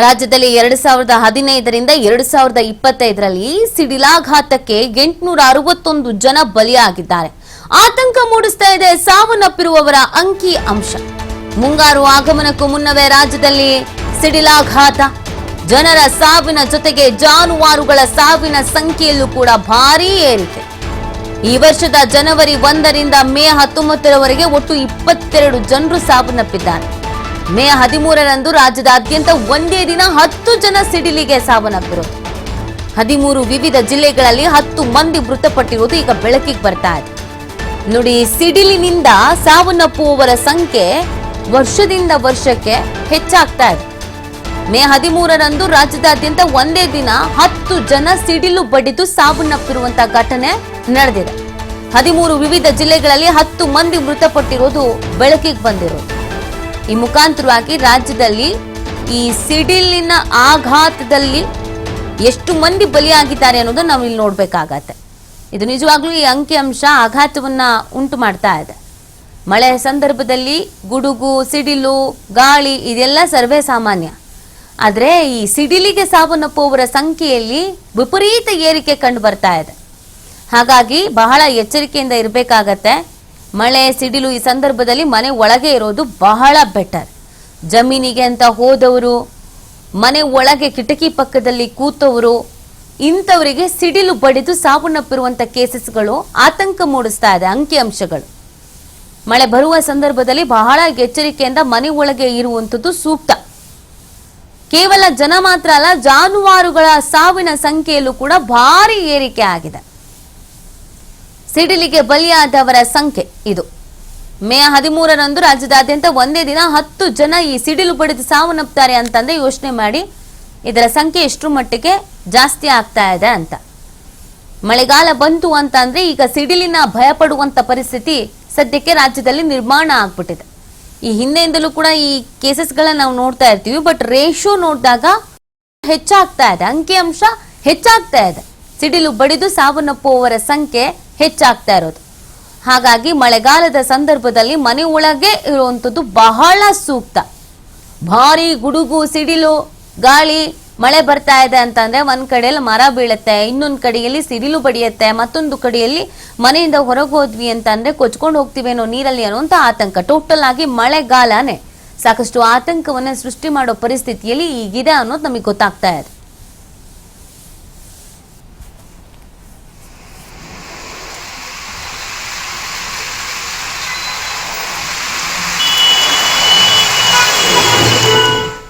ರಾಜ್ಯದಲ್ಲಿ 2015ರಿಂದ 2025ರಲ್ಲಿ ಸಿಡಿಲಾಘಾತಕ್ಕೆ 861 ಜನ ಬಲಿಯಾಗಿದ್ದಾರೆ. ಆತಂಕ ಮೂಡಿಸ್ತಾ ಇದೆ ಸಾವನ್ನಪ್ಪಿರುವವರ ಅಂಕಿ ಅಂಶ. ಮುಂಗಾರು ಆಗಮನಕ್ಕೂ ಮುನ್ನವೇ ರಾಜ್ಯದಲ್ಲಿ ಸಿಡಿಲಾಘಾತ, ಜನರ ಸಾವಿನ ಜೊತೆಗೆ ಜಾನುವಾರುಗಳ ಸಾವಿನ ಸಂಖ್ಯೆಯಲ್ಲೂ ಕೂಡ ಭಾರೀ ಏರಿಕೆ. ಈ ವರ್ಷದ ಜನವರಿ 1ರಿಂದ ಮೇ 19ರವರೆಗೆ ಒಟ್ಟು 22 ಜನರು ಸಾವನ್ನಪ್ಪಿದ್ದಾರೆ. ಮೇ 13ರಂದು ರಾಜ್ಯದಾದ್ಯಂತ ಒಂದೇ ದಿನ 10 ಜನ ಸಿಡಿಲಿಗೆ ಸಾವನ್ನಪ್ಪಿರೋದು. 13 ವಿವಿಧ ಜಿಲ್ಲೆಗಳಲ್ಲಿ 10 ಮಂದಿ ಮೃತಪಟ್ಟಿರುವುದು ಈಗ ಬೆಳಕಿಗೆ ಬರ್ತಾ ಇದೆ. ನೋಡಿ, ಸಿಡಿಲಿನಿಂದ ಸಾವನ್ನಪ್ಪುವವರ ಸಂಖ್ಯೆ ವರ್ಷದಿಂದ ವರ್ಷಕ್ಕೆ ಹೆಚ್ಚಾಗ್ತಾ ಇದೆ. ಮೇ 13ರಂದು ರಾಜ್ಯದಾದ್ಯಂತ ಒಂದೇ ದಿನ 10 ಜನ ಸಿಡಿಲು ಬಡಿದು ಸಾವನ್ನಪ್ಪಿರುವಂತಹ ಘಟನೆ ನಡೆದಿದೆ. 13 ವಿವಿಧ ಜಿಲ್ಲೆಗಳಲ್ಲಿ 10 ಮಂದಿ ಮೃತಪಟ್ಟಿರೋದು ಬೆಳಕಿಗೆ ಬಂದಿರೋದು. ಈ ಮುಖಾಂತರವಾಗಿ ರಾಜ್ಯದಲ್ಲಿ ಈ ಸಿಡಿಲಿನ ಆಘಾತದಲ್ಲಿ ಎಷ್ಟು ಮಂದಿ ಬಲಿಯಾಗಿದ್ದಾರೆ ಅನ್ನೋದನ್ನ ನಾವು ಇಲ್ಲಿ ನೋಡ್ಬೇಕಾಗತ್ತೆ. ಇದು ನಿಜವಾಗ್ಲೂ ಈ ಅಂಕಿಅಂಶ ಆಘಾತವನ್ನ ಉಂಟು ಮಾಡ್ತಾ ಇದೆ. ಮಳೆ ಸಂದರ್ಭದಲ್ಲಿ ಗುಡುಗು, ಸಿಡಿಲು, ಗಾಳಿ ಇದೆಲ್ಲ ಸರ್ವೇ ಸಾಮಾನ್ಯ. ಆದ್ರೆ ಈ ಸಿಡಿಲಿಗೆ ಸಾವನ್ನಪ್ಪುವವರ ಸಂಖ್ಯೆಯಲ್ಲಿ ವಿಪರೀತ ಏರಿಕೆ ಕಂಡು ಬರ್ತಾ ಇದೆ. ಹಾಗಾಗಿ ಬಹಳ ಎಚ್ಚರಿಕೆಯಿಂದ ಇರಬೇಕಾಗತ್ತೆ. ಮಳೆ, ಸಿಡಿಲು ಈ ಸಂದರ್ಭದಲ್ಲಿ ಮನೆ ಒಳಗೆ ಇರೋದು ಬಹಳ ಬೆಟರ್. ಜಮೀನಿಗೆ ಅಂತ ಹೋದವರು, ಮನೆ ಒಳಗೆ ಕಿಟಕಿ ಪಕ್ಕದಲ್ಲಿ ಕೂತವರು, ಇಂಥವರಿಗೆ ಸಿಡಿಲು ಬಡಿದು ಸಾವನ್ನಪ್ಪಿರುವಂತ ಕೇಸಸ್ಗಳು ಆತಂಕ ಮೂಡಿಸ್ತಾ ಇದೆ ಅಂಕಿಅಂಶಗಳು. ಮಳೆ ಬರುವ ಸಂದರ್ಭದಲ್ಲಿ ಬಹಳ ಎಚ್ಚರಿಕೆಯಿಂದ ಮನೆ ಒಳಗೆ ಇರುವಂತದ್ದು ಸೂಕ್ತ. ಕೇವಲ ಜನ ಮಾತ್ರ ಅಲ್ಲ, ಜಾನುವಾರುಗಳ ಸಾವಿನ ಸಂಖ್ಯೆಯಲ್ಲೂ ಕೂಡ ಭಾರಿ ಏರಿಕೆ ಆಗಿದೆ. ಸಿಡಿಲಿಗೆ ಬಲಿಯಾದವರ ಸಂಖ್ಯೆ ಇದು. ಮೇ 13ರಂದು ರಾಜ್ಯದಾದ್ಯಂತ ಒಂದೇ ದಿನ 10 ಜನ ಈ ಸಿಡಿಲು ಬಡಿದು ಸಾವನ್ನಪ್ತಾರೆ ಅಂತಂದ್ರೆ ಯೋಚನೆ ಮಾಡಿ ಇದರ ಸಂಖ್ಯೆ ಎಷ್ಟು ಮಟ್ಟಿಗೆ ಜಾಸ್ತಿ ಆಗ್ತಾ ಇದೆ ಅಂತ. ಮಳೆಗಾಲ ಬಂತು ಅಂತಂದ್ರೆ ಈಗ ಸಿಡಿಲಿನ ಭಯ ಪಡುವಂತ ಪರಿಸ್ಥಿತಿ ಸದ್ಯಕ್ಕೆ ರಾಜ್ಯದಲ್ಲಿ ನಿರ್ಮಾಣ ಆಗ್ಬಿಟ್ಟಿದೆ. ಈ ಹಿಂದೆಯಿಂದಲೂ ಕೂಡ ಈ ಕೇಸಸ್ಗಳನ್ನ ನಾವು ನೋಡ್ತಾ ಇರ್ತೀವಿ. ಬಟ್ ರೇಷಿಯೋ ನೋಡಿದಾಗ ಹೆಚ್ಚಾಗ್ತಾ ಇದೆ, ಅಂಕಿಅಂಶ ಹೆಚ್ಚಾಗ್ತಾ ಇದೆ. ಸಿಡಿಲು ಬಡಿದು ಸಾವನ್ನಪ್ಪುವವರ ಸಂಖ್ಯೆ ಹೆಚ್ಚಾಗ್ತಾ ಇರೋದು. ಹಾಗಾಗಿ ಮಳೆಗಾಲದ ಸಂದರ್ಭದಲ್ಲಿ ಮನೆ ಒಳಗೆ ಇರುವಂತದ್ದು ಬಹಳ ಸೂಕ್ತ. ಭಾರಿ ಗುಡುಗು, ಸಿಡಿಲು, ಗಾಳಿ, ಮಳೆ ಬರ್ತಾ ಇದೆ ಅಂತಂದ್ರೆ ಒಂದ್ ಕಡೆಯಲ್ಲಿ ಮರ ಬೀಳುತ್ತೆ, ಇನ್ನೊಂದ್ ಕಡೆಯಲ್ಲಿ ಸಿಡಿಲು ಬಡಿಯುತ್ತೆ, ಮತ್ತೊಂದು ಕಡೆಯಲ್ಲಿ ಮನೆಯಿಂದ ಹೊರಗೆ ಹೋದ್ವಿ ಅಂತಂದ್ರೆ ಕೊಚ್ಕೊಂಡು ಹೋಗ್ತೀವಿ ಅನ್ನೋ ನೀರಲ್ಲಿ ಅನ್ನುವಂತ ಆತಂಕ. ಟೋಟಲ್ ಆಗಿ ಮಳೆಗಾಲನೇ ಸಾಕಷ್ಟು ಆತಂಕವನ್ನ ಸೃಷ್ಟಿ ಮಾಡೋ ಪರಿಸ್ಥಿತಿಯಲ್ಲಿ ಈಗಿದೆ ಅನ್ನೋದು ನಮಗೆ ಗೊತ್ತಾಗ್ತಾ ಇದೆ.